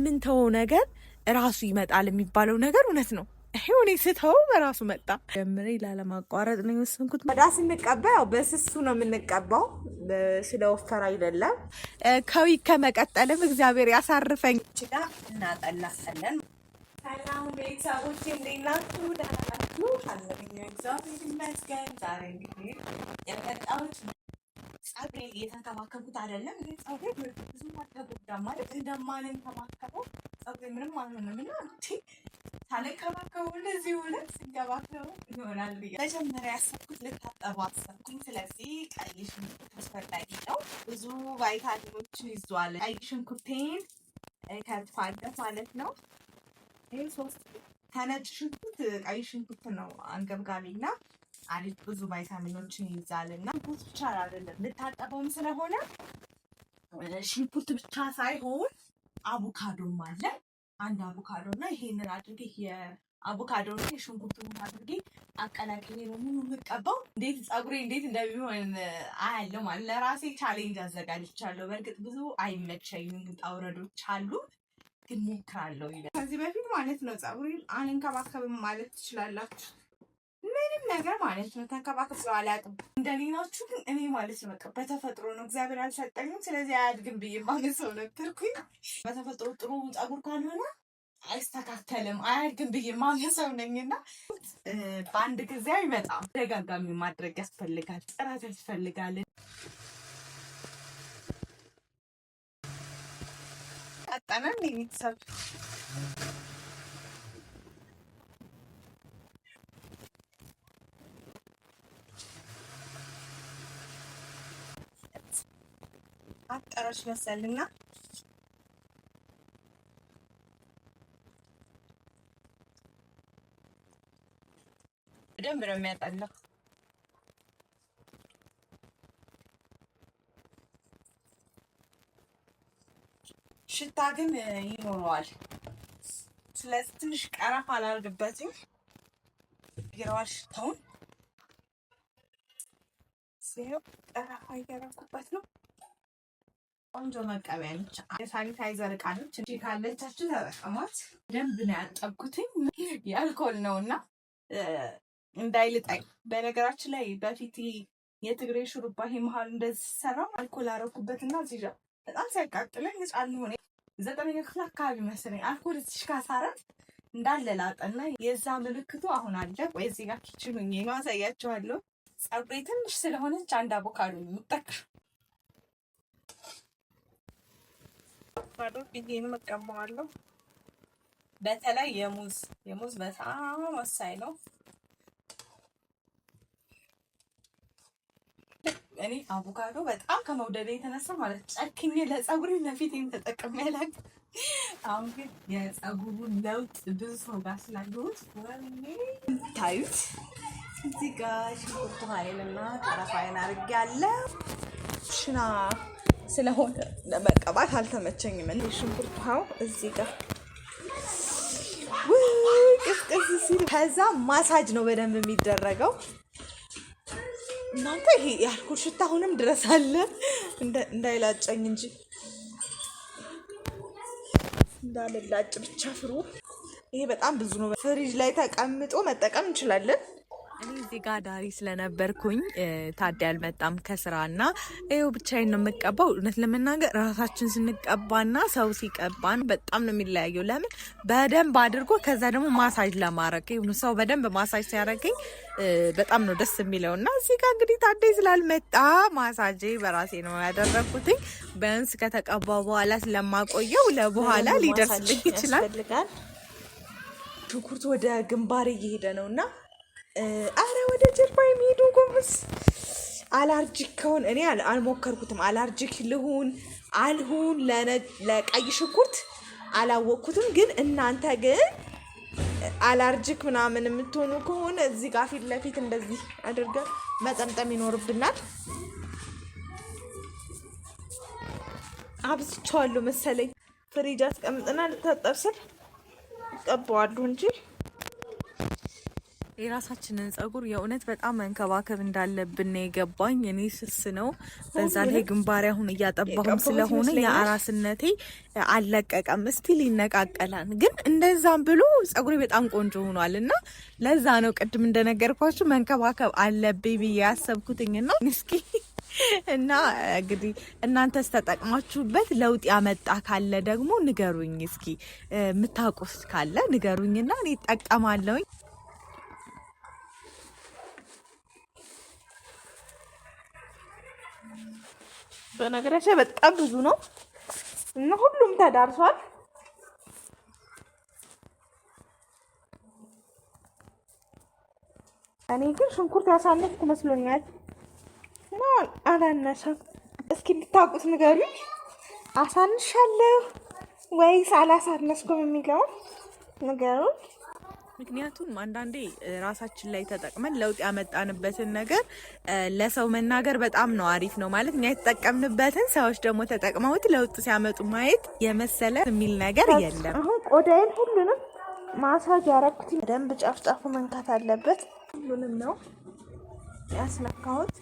ምን ተው ነገር ራሱ ይመጣል የሚባለው ነገር እውነት ነው። ይሄው እኔ ስተው በራሱ መጣ። ጀምሬ ላለማቋረጥ ነው የወሰንኩት። ወዳ ስንቀባ ያው በስሱ ነው የምንቀባው፣ ስለወፈረ አይደለም። ከዊ ከመቀጠልም እግዚአብሔር ያሳርፈኝ ይችላል። እናጠላለን። ሰላም ቤተሰቦቼ እንዴት ናችሁ? ደህና ናችሁ? አለብኝ እግዚአብሔር ይመስገን። ዛሬ እንግዲህ የመጣሁት ጸጉሬ እየተንከባከቡት አይደለም። ግን ጸጉሬ ብዙ አልተጎዳም ማለት እንደማንንከባከበው ጸጉሬ ምንም አልሆነም እና ሳልንከባከቡ እንደዚህ ሆነ ስንከባከቡ ይሆናል ብዬ መጀመሪያ ያሰብኩት ልታጠበው አሰብኩኝ። ስለዚህ ቀይ ሽንኩርት አስፈላጊ ነው፣ ብዙ ቫይታሚኖችን ይዟል። ቀይ ሽንኩርቴን ከትፋለሁ ማለት ነው። ይህ ሶስት ከነጭ ሽንኩርት ቀይ ሽንኩርት ነው አንገብጋቢ እና አሪፍ ብዙ ቫይታሚኖችን ይይዛል እና ሽንኩርት ብቻ አይደለም ልታጠበውም ስለሆነ ሽንኩርት ብቻ ሳይሆን አቮካዶም አለ። አንድ አቮካዶ እና ይሄንን አድርጌ የአቮካዶና የሽንኩርቱን አድርጌ አቀላቅዬ ነው ሙሉ የምቀባው። እንዴት ጸጉሬ እንዴት እንደሚሆን አያለው ማለት ለራሴ ቻሌንጅ አዘጋጅቻለሁ። በእርግጥ ብዙ አይመቸኝም፣ ውጣ ውረዶች አሉ ግን ሞክራለሁ። ከዚህ በፊት ማለት ነው ጸጉሬን አንንከባከብም ማለት ትችላላችሁ። ምንም ነገር ማለት ነው ተንከባክቤው አላውቅም። እንደሌላችሁ ግን እኔ ማለት ነው በቃ በተፈጥሮ ነው እግዚአብሔር አልሰጠኝም። ስለዚህ አያድግም ብዬ ማምን ሰው ነበርኩኝ። በተፈጥሮ ጥሩ ጸጉር ካልሆነ አይስተካከልም አያድግም ብዬ ማምን ሰው ነኝና በአንድ ጊዜ አይመጣም። ደጋጋሚ ማድረግ ያስፈልጋል፣ ጥረት ያስፈልጋል። ቀጠነን ቤተሰብ አጠረሽ መሰልና በደንብ ነው የሚያጠላው። ሽታ ግን ይኖረዋል። ስለዚህ ትንሽ ቀረፋ አላርግበትም፣ ይገራዋል ሽታውን። ሲሄው ቀረፋ እያደረኩበት ነው። ቆንጆ መቀበያ ነች። የሳኒታይዘር እቃ ነች። እንጂ ካለቻችሁ ተጠቀሟት። ደንብ ነው ያጠብኩትኝ። የአልኮል ነው እና እንዳይልጠኝ። በነገራችን ላይ በፊት የትግሬ ሹሩባ ይሄ መሀል እንደዚህ ሰራ አልኮል አረኩበትና እዚህ ጋር በጣም ሲያቃጥለኝ ህጻን ሆነ 9ኛ ክፍል አካባቢ መሰለኝ አልኮል እዚህ ካሳረት እንዳለ ላጠና የዛ ምልክቱ አሁን አለ። ወይ እዚህ ጋር ኪችኑ ነው አሳያችኋለሁ። ጸጉሬ ትንሽ ስለሆነች አንድ አቮካዶ ነው የምጠቀመው። አቮካዶ ቢዲን መቀባዋለሁ። በተለይ የሙዝ በጣም ወሳኝ ነው። እኔ አቮካዶ በጣም ከመውደድ የተነሳ ማለት ጨክኜ ለጸጉሬ ለፊቴም ተጠቅሜ ያላቅ። አሁን ግን የጸጉሩን ለውጥ ብዙ ሰው ጋር ስላየሁት ታዩት። እዚህ ጋር ሽንኩርት ኃይልና ቀረፋዬን አድርጌያለሁ። ሽና ስለሆነ ለመቀባት አልተመቸኝም። እንደ ሽንኩርት ውሃው እዚህ ጋር ቅዝቅዝ ሲል ከዛ ማሳጅ ነው በደንብ የሚደረገው። እናንተ ይሄ ያልኩት ሽታ አሁንም ድረስ አለ፣ እንዳይላጨኝ እንጂ እንዳልላጭ ብቻ ፍሩ። ይሄ በጣም ብዙ ነው። ፍሪጅ ላይ ተቀምጦ መጠቀም እንችላለን። እኔ እዚህ ጋር ዳሪ ስለነበርኩኝ ታዲያ አልመጣም ከስራና ይኸው ብቻዬን ነው የምቀባው። እውነት ለመናገር ራሳችን ስንቀባና ሰው ሲቀባን በጣም ነው የሚለያየው። ለምን በደንብ አድርጎ ከዛ ደግሞ ማሳጅ ለማድረግ ይሁን ሰው በደንብ ማሳጅ ሲያደርገኝ በጣም ነው ደስ የሚለው። እና እዚህ ጋር እንግዲህ ታዲያ ስላልመጣ ማሳጅ በራሴ ነው ያደረኩትኝ። ቢያንስ ከተቀባው በኋላ ስለማቆየው ለበኋላ ሊደርስልኝ ይችላል። ሽንኩርት ወደ ግንባሬ እየሄደ ነውና አረ ወደ ጀርባ የሚሄዱ ጎምስ አላርጂክ ከሆነ እኔ አልሞከርኩትም። አላርጂክ ልሁን አልሁን ለቀይ ሽንኩርት አላወቅኩትም። ግን እናንተ ግን አላርጂክ ምናምን የምትሆኑ ከሆነ እዚህ ጋር ፊት ለፊት እንደዚህ አድርገን መጠምጠም ይኖርብናል። አብዝቼዋለሁ መሰለኝ። ፍሪጅ አስቀምጥና ልታጠብ ስል ቀባዋለሁ እንጂ የራሳችንን ጸጉር የእውነት በጣም መንከባከብ እንዳለብን የገባኝ። እኔ ስስ ነው፣ በዛ ላይ ግንባሬ አሁን እያጠባሁም ስለሆነ የአራስነቴ አልለቀቀም፣ ስቲል ይነቃቀላል። ግን እንደዛም ብሎ ጸጉሬ በጣም ቆንጆ ሆኗል እና ለዛ ነው ቅድም እንደነገርኳችሁ መንከባከብ አለብኝ ብዬ ያሰብኩትኝና እስኪ እና እንግዲህ እናንተስ ተጠቅማችሁበት ለውጥ ያመጣ ካለ ደግሞ ንገሩኝ። እስኪ የምታውቁት ካለ ንገሩኝና እኔ እጠቀማለሁኝ። በነገራችን በጣም ብዙ ነው እና ሁሉም ተዳርሷል። እኔ ግን ሽንኩርት ያሳነፍኩ መስሎኛል እና አላነሰም። እስኪ እንድታውቁት ንገሩኝ። አሳንሻለሁ ወይስ አላሳነስኩም የሚለውን ንገሩኝ። ምክንያቱም አንዳንዴ ራሳችን ላይ ተጠቅመን ለውጥ ያመጣንበትን ነገር ለሰው መናገር በጣም ነው አሪፍ ነው ማለት እኛ የተጠቀምንበትን ሰዎች ደግሞ ተጠቅመውት ለውጥ ሲያመጡ ማየት የመሰለ የሚል ነገር የለም። አሁን ቆዳዬን ሁሉንም ማሳጅ ያረኩት በደንብ ጫፍጫፉ መንካት አለበት። ሁሉንም ነው ያስነካሁት።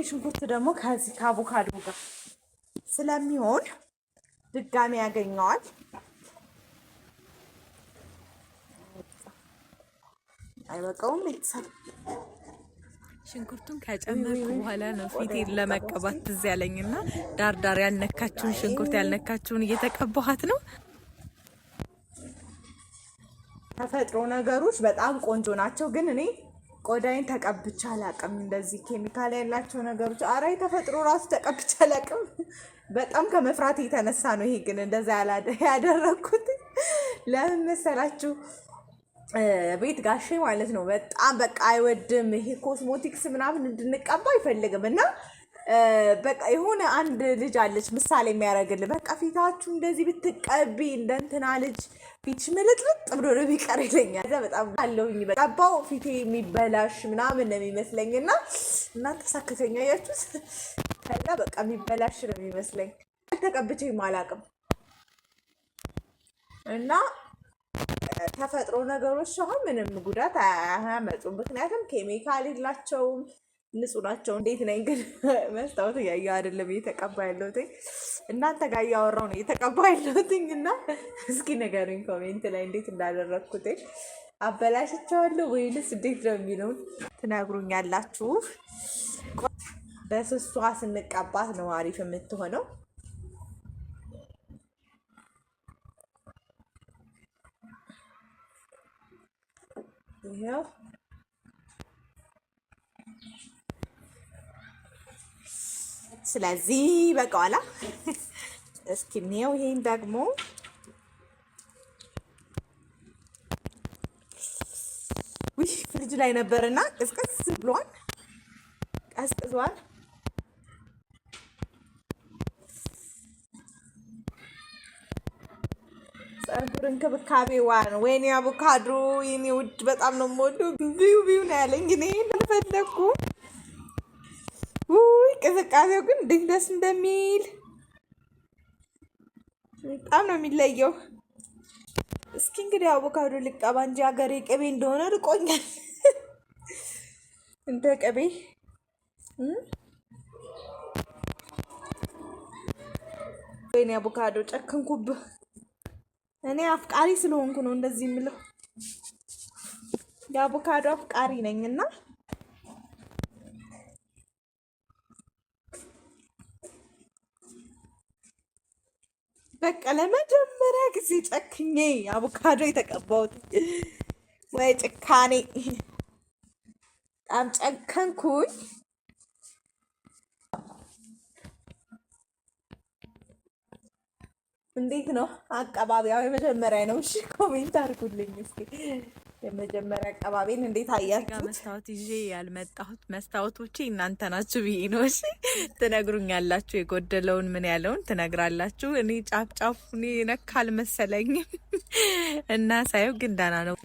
ሽንኩርት ደግሞ ከዚህ ከአቮካዶ ጋር ስለሚሆን ድጋሚ ያገኘዋል። አይበቃውም? ቤተሰብ ሽንኩርቱን ከጨመርኩ በኋላ ነው ፊቴን ለመቀባት ትዝ ያለኝና ዳርዳር ያልነካችውን ሽንኩርት ያልነካችውን እየተቀባኋት ነው። ተፈጥሮ ነገሮች በጣም ቆንጆ ናቸው፣ ግን እኔ ቆዳዬን ተቀብቼ አላቅም። እንደዚህ ኬሚካል ያላቸው ነገሮች አራይ ተፈጥሮ ራሱ ተቀብቼ አላቅም። በጣም ከመፍራት የተነሳ ነው ይሄ ግን እንደዛ ያደረኩት። ለምን መሰላችሁ? ቤት ጋሼ ማለት ነው በጣም በቃ አይወድም ይሄ ኮስሞቲክስ ምናምን እንድንቀባ አይፈልግም። እና በቃ የሆነ አንድ ልጅ አለች ምሳሌ የሚያደርግልህ በቃ ፊታችሁ እንደዚህ ብትቀቢ እንደ እንትና ልጅ ፊትሽ ምልጥልጥ ብሎ ነው የሚቀር ይለኛል። በጣም አለሁኝ በቀባው ፊቴ የሚበላሽ ምናምን ነው የሚመስለኝ። እና እናንተ ሳክተኛ ያችሁት ከዛ በቃ የሚበላሽ ነው የሚመስለኝ። ተቀብቼም አላውቅም። እና ተፈጥሮ ነገሮች አሁን ምንም ጉዳት አያመጡም፣ ምክንያቱም ኬሚካል የላቸውም፣ ንጹህ ናቸው። እንዴት ነኝ ግን መስታወት እያየሁ አይደለም እየተቀባ ያለሁት፣ እናንተ ጋር እያወራሁ ነው እየተቀባ ያለሁትኝ። እና እስኪ ንገሩኝ ኮሜንት ላይ እንዴት እንዳደረግኩት፣ አበላሽቸዋለሁ ወይንስ እንዴት ነው የሚለውን ትነግሩኛላችሁ። በስሷ ስንቀባት ነው አሪፍ የምትሆነው። ይሄው ስለዚህ በቃላ እስኪ ነው። ይሄን ደግሞ ፍሪጅ ላይ ነበርና ቅዝቅዝ ብሏል፣ ቀዝቅዟል። ጸጉር እንክብካቤ ዋን ወይኔ አቮካዶ የኔ ውድ በጣም ነው የምወደው። ቢዩ ቢዩ ነው ያለኝ እኔ አልፈለኩም። ውይ ቅዝቃዜው ግን እንዴት ደስ እንደሚል በጣም ነው የሚለየው። እስኪ እንግዲህ አቮካዶ ልቀባ እንጂ ሀገሬ ቅቤ እንደሆነ ርቆኛል። እንደ ቅቤ ወይኔ አቮካዶ ጨከንኩብህ። እኔ አፍቃሪ ስለሆንኩ ነው እንደዚህ የምለው። የአቮካዶ አፍቃሪ ነኝና በቃ ለመጀመሪያ ጊዜ ጨክኜ አቮካዶ የተቀባሁት። ወይ ጭካኔ! በጣም ጨከንኩኝ። እንዴት ነው አቀባቢያው? የመጀመሪያ ነው። እሺ ኮሜንት አድርጉልኝ እስኪ የመጀመሪያ አቀባቢን እንዴት አያችሁ? መስታወት ይዤ ያልመጣሁት መስታወቶቼ እናንተ ናችሁ ብዬ ነው። እሺ ትነግሩኛላችሁ፣ የጎደለውን ምን ያለውን ትነግራላችሁ። እኔ ጫፍ ጫፍ እኔ ነካ አልመሰለኝም እና ሳየው ግን ደህና ነው።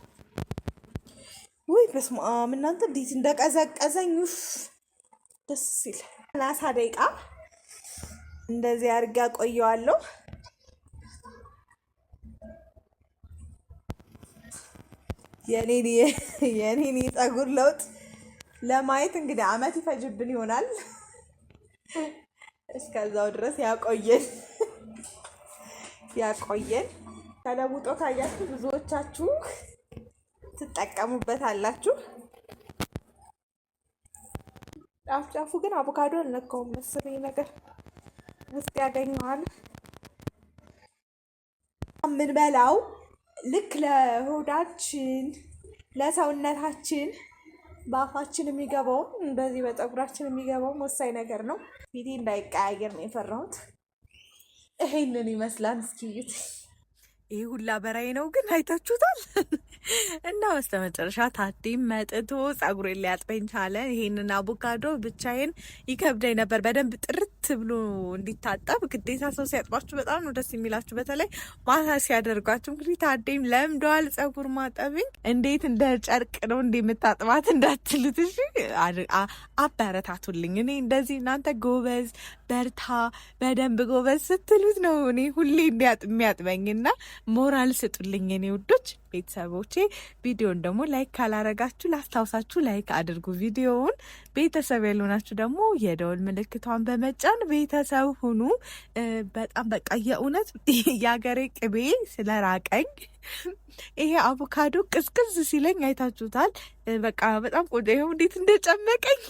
ውይ በስመ አብ እናንተ እንዴት እንደቀዘቀዘኝ ደስ ሲል 30 ደቂቃ እንደዚህ አድርጋ ቆየዋለሁ። የኔን የፀጉር ለውጥ ለማየት እንግዲህ አመት ይፈጅብን ይሆናል። እስከዛው ድረስ ያቆየን። ተለውጦ ካያችሁ ብዙዎቻችሁ ትጠቀሙበታላችሁ። ጫፉ ግን አቮካዶ አልነካውም መሰለኝ ነገር ውስጥ ያገኘዋል። የምንበላው ልክ ለሆዳችን ለሰውነታችን በአፋችን የሚገባው በዚህ በፀጉራችን የሚገባው ወሳኝ ነገር ነው። ፊቴ እንዳይቀያየር ነው የፈራሁት። ይሄንን ይመስላል። እስኪ እዩት። ይሄ ሁላ በራይ ነው ግን አይታችሁታል። እና በስተመጨረሻ ታዴም መጥቶ ፀጉሬን ሊያጥበኝ ቻለ። ይሄንን አቮካዶ ብቻዬን ይከብደኝ ነበር በደንብ ጥርት ብሎ እንዲታጠብ። ግዴታ ሰው ሲያጥባችሁ በጣም ነው ደስ የሚላችሁ፣ በተለይ ማታ ሲያደርጓችሁ። እንግዲህ ታዴም ለምደዋል ፀጉር ማጠብኝ። እንዴት እንደ ጨርቅ ነው እንደምታጥባት እንዳትሉት እሺ፣ አበረታቱልኝ። እኔ እንደዚህ እናንተ ጎበዝ በርታ በደንብ ጎበዝ ስትሉት ነው እኔ ሁሌ የሚያጥበኝና ሞራል ስጡልኝ የኔ ውዶች ቤተሰቦቼ። ቪዲዮን ደግሞ ላይክ ካላረጋችሁ ላስታውሳችሁ፣ ላይክ አድርጉ ቪዲዮውን። ቤተሰብ ያልሆናችሁ ደግሞ የደወል ምልክቷን በመጫን ቤተሰብ ሁኑ። በጣም በቃ የእውነት የአገሬ ቅቤ ስለራቀኝ ይሄ አቮካዶ ቅዝቅዝ ሲለኝ አይታችሁታል። በቃ በጣም ቆንጆ ይኸው እንዴት እንደጨመቀኝ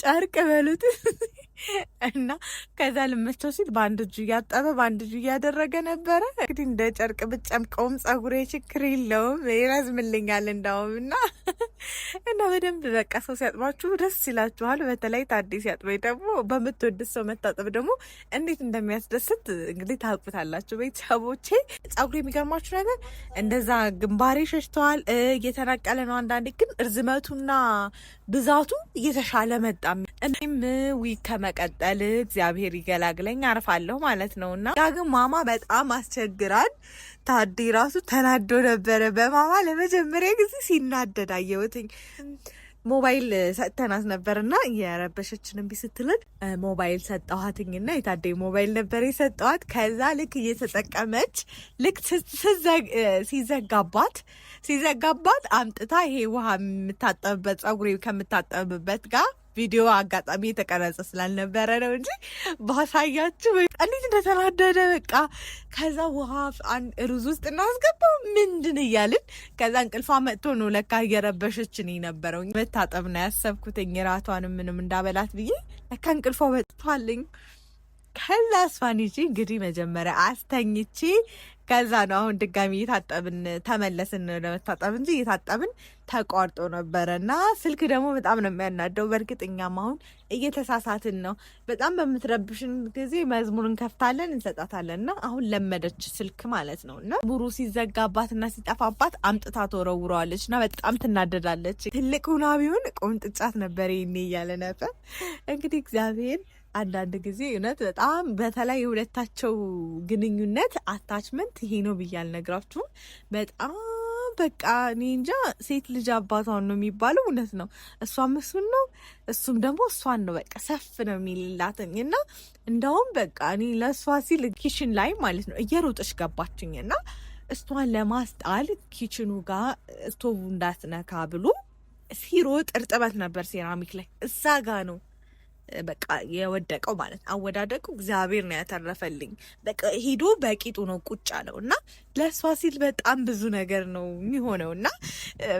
ጨርቅ በሉት እና ከዛ ልመቸው ሲል በአንድ እጁ እያጠበ በአንድ እጁ እያደረገ ነበረ። እንግዲህ እንደ ጨርቅ ብጨምቀውም ፀጉሬ ችግር የለውም ይረዝምልኛል እንዳውም እና በደንብ በቃ ሰው ሲያጥባችሁ ደስ ይላችኋል። በተለይ ታዴ ሲያጥበኝ ደግሞ በምትወድት ሰው መታጠብ ደግሞ እንዴት እንደሚያስደስት እንግዲህ ታውቁታላችሁ ቤተሰቦቼ። ፀጉሬ የሚገርማችሁ ነገር እንደዛ ግንባሬ ሸሽተዋል፣ እየተነቀለ ነው። አንዳንዴ ግን እርዝመቱና ብዛቱ እየተሻለ መጣ። እኔም ዊክ ከመቀጠል እግዚአብሔር ይገላግለኝ አርፋለሁ ማለት ነው። እና ዳግም ማማ በጣም አስቸግራል። ታዴ ራሱ ተናዶ ነበረ በማማ ለመጀመሪያ ጊዜ ሲናደድ አየሁትኝ። ሞባይል ሰጥተናት ነበርና የረበሸችን እምቢ ስትልን ሞባይል ሰጠኋትኝና የታዴ ሞባይል ነበር የሰጠኋት። ከዛ ልክ እየተጠቀመች ልክ ሲዘጋባት አምጥታ ይሄ ውሃ የምታጠብበት ፀጉሬ ከምታጠብበት ጋር ቪዲዮ አጋጣሚ የተቀረጸ ስላልነበረ ነው እንጂ ባሳያችሁ እንዴት እንደተናደደ በቃ። ከዛ ውሃ ሩዝ ውስጥ እናስገባው ምንድን እያልን ከዛ እንቅልፏ መጥቶ ነው ለካ እየረበሸችን ነበረው። መታጠብ ነው ያሰብኩትኝ ራቷንም ምንም እንዳበላት ብዬ ለካ እንቅልፏ መጥቷልኝ። ከዛ አስፋን ይዤ እንግዲህ መጀመሪያ አስተኝቼ ከዛ ነው አሁን ድጋሚ እየታጠብን ተመለስን ለመታጠብ እንጂ እየታጠብን ተቋርጦ ነበረ። እና ስልክ ደግሞ በጣም ነው የሚያናደው። በእርግጠኛም አሁን እየተሳሳትን ነው። በጣም በምትረብሽን ጊዜ መዝሙር እንከፍታለን እንሰጣታለን። እና አሁን ለመደች ስልክ ማለት ነው። እና ሙሩ ሲዘጋባት እና ሲጠፋባት አምጥታ ተወረውረዋለች እና በጣም ትናደዳለች። ትልቅ ሁና ቢሆን ቆንጥጫት ነበር ይሄኔ እያለ ነበር። እንግዲህ እግዚአብሔር አንዳንድ ጊዜ እውነት በጣም በተለይ የሁለታቸው ግንኙነት አታችመንት ይሄ ነው ብዬ አልነግራችሁም። በጣም በቃ እኔ እንጃ ሴት ልጅ አባቷን ነው የሚባለው። እውነት ነው። እሷም እሱን ነው እሱም ደግሞ እሷን ነው። በቃ ሰፍ ነው የሚላትኝ እና እንደውም በቃ እኔ ለእሷ ሲል ኪችን ላይ ማለት ነው እየሮጠች ገባችኝ እና እሷን ለማስጣል ኪችኑ ጋር ስቶቭ እንዳትነካ ብሎ ሲሮጥ እርጥበት ነበር ሴራሚክ ላይ እዛ ጋ ነው በቃ የወደቀው ማለት አወዳደቁ እግዚአብሔር ነው ያተረፈልኝ። በቃ ሄዶ በቂጡ ነው ቁጭ አለው እና ለእሷ ሲል በጣም ብዙ ነገር ነው የሚሆነው እና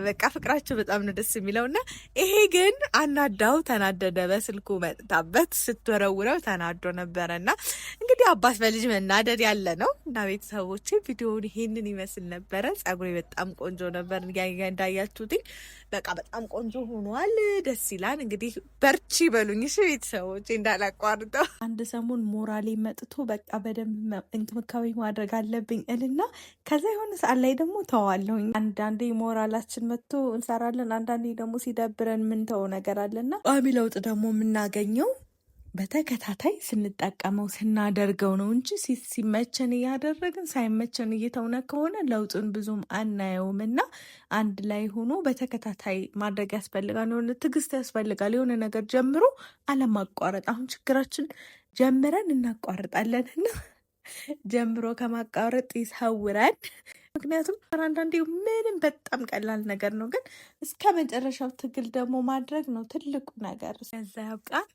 በቃ ፍቅራቸው በጣም ነው ደስ የሚለው እና ይሄ ግን አናዳው ተናደደ። በስልኩ መጥታበት ስትወረውረው ተናዶ ነበረ እና እንግዲህ አባት በልጅ መናደድ ያለ ነው እና ቤተሰቦቼ ቪዲዮውን ይሄንን ይመስል ነበረ። ፀጉሬ በጣም ቆንጆ ነበር እንዳያችሁት በቃ በጣም ቆንጆ ሆኗል። ደስ ይላል። እንግዲህ በርቺ በሉኝ እሺ ቤተሰቦቼ እንዳላቋርጠው። አንድ ሰሞን ሞራሌ መጥቶ በቃ በደንብ እንክብካቤ ማድረግ አለብኝ እልና ከዛ የሆነ ሰዓት ላይ ደግሞ ተዋለሁኝ። አንዳንዴ ሞራላችን መጥቶ እንሰራለን፣ አንዳንዴ ደግሞ ሲደብረን ምንተው ነገር አለና ቋሚ ለውጥ ደግሞ የምናገኘው በተከታታይ ስንጠቀመው ስናደርገው ነው እንጂ ሲመቸን እያደረግን ሳይመቸን እየተውነ ከሆነ ለውጡን ብዙም አናየውም። እና አንድ ላይ ሆኖ በተከታታይ ማድረግ ያስፈልጋል። የሆነ ትዕግስት ያስፈልጋል። የሆነ ነገር ጀምሮ አለማቋረጥ። አሁን ችግራችን ጀምረን እናቋርጣለን እና ጀምሮ ከማቋረጥ ይሰውረን። ምክንያቱም አንዳንዴ ምንም በጣም ቀላል ነገር ነው፣ ግን እስከ መጨረሻው ትግል ደግሞ ማድረግ ነው ትልቁ ነገር። ከዛ ያብቃን።